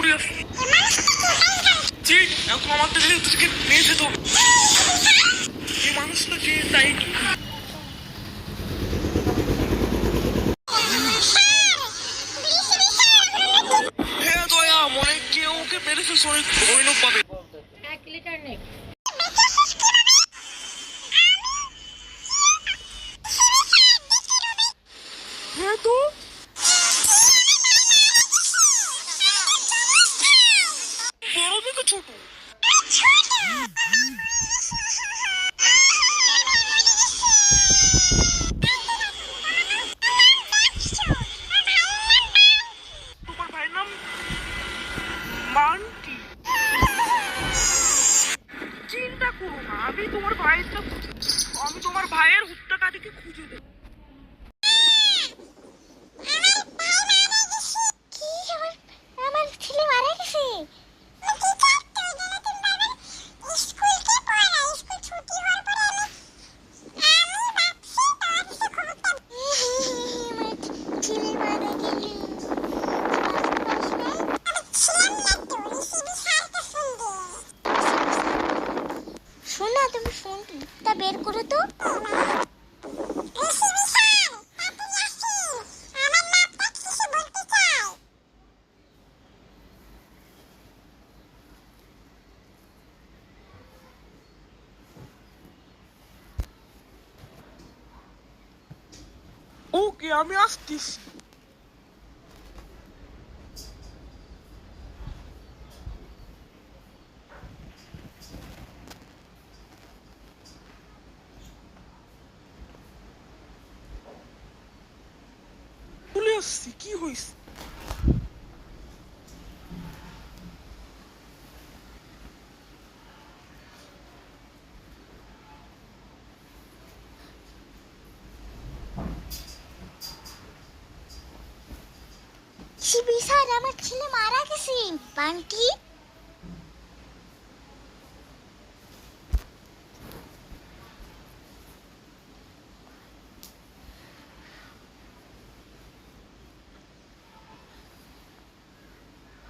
চলে আসছি। এখন আমাদের নিয়ে যেত এই মানুষটাকে, তাই হ্যাঁ দয়া মনে কেউ ওকে মেরেছে, শরীর ভৈরব পাবে। 1 লিটার নেই। হ্যাঁ তো বড় থেকে ছোট তোমার ভাইয়ের নাম মান্টি। চিন্তা করো না, আমি তোমার ভাইয়ের হত্যাকারীকে খুঁজে দেব। আমার ছেলে মারা গেছে। শোনা, তুমি ফোনটা বের করো তো। ওকে, আমি আসতেছি। চলে আসছি, কি হয়েছে? শিবি স্যার, আমার ছেলে মারা গেছে। বান্টি,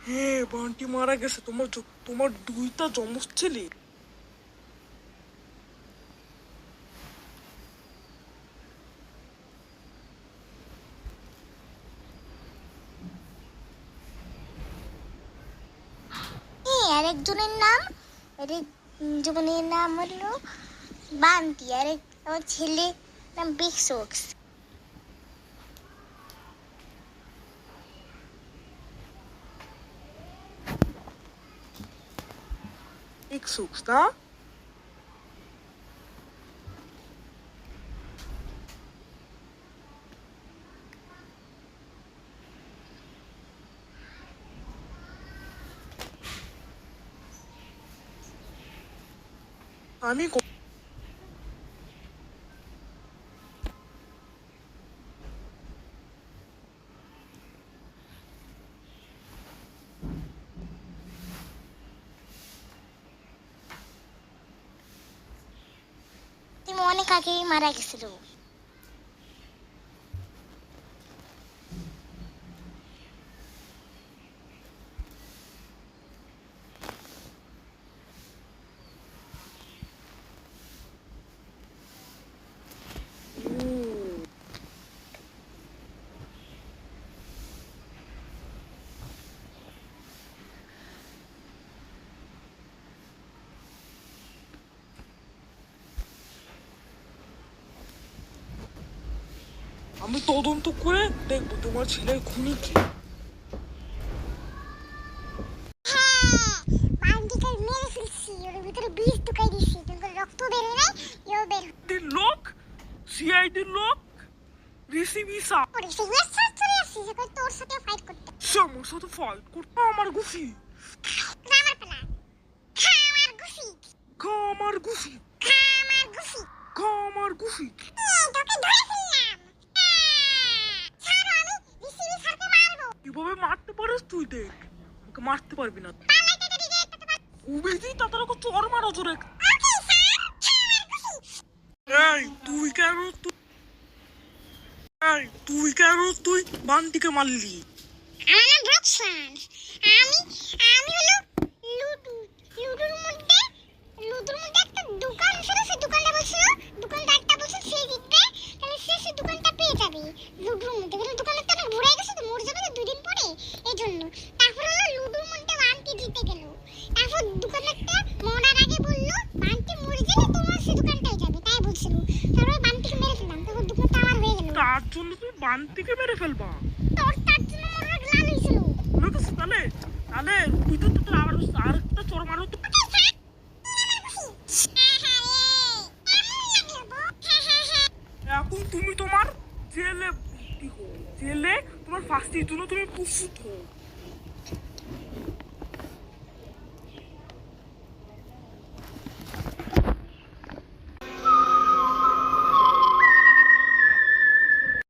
হ্যাঁ বান্টি মারা গেছে। তোমার 2টা যমজ ছেলে। আরেকজনের নাম আরেকজনের নাম হলো বান্টি, আমার ছেলে নাম বিগ সোক্স। X না? আমি তুমি অনেক আগেই মারা গেছিল। আমি তদন্ত করে দেখবো তোমার ছেলের খুনি কি। লোক সিআইডির লোক রিসিভি আমার সাথে ফাইট করতে। আমার গুফি খা, আমার গুফি খা, আমার গুফি। কিভাবে মারতে পারিস তুই? দেখ, আমাকে মারতে পারবি না। উবেজি তাদের ওকে চর মারো জোরে। তুই কেন তুই বান্টিকে মারলি? আমার নাম রোকসান। আমি হলো লুডু লুডুর মধ্যে একটা দোকান ছিল, সেই দোকানটা বলছিল, দোকানদারটা বলছিল সে জিতবে, তাহলে সে সেই দোকানটা পেয়ে যাবে লুডুর মধ্যে। কিন্তু দোকানের তো অনেক ঘুরে গেছে, তো মরে যাবে তো 2 দিন পরে, এই জন্য। তারপর হলো লুডুর মধ্যে বান্টি জিতে গেল। তারপর দোকানদারটা মরার আগে বলল বান্টি মরে গেলে তোমার সেই দোকানটাই যাবে, তাই বলছিল। তারপর বান্টিকে মেরে ফেললাম, তারপর দোকানটা আমার হয়ে গেল। তার জন্য তুমি বান্তিকে মেরে ফেলবা?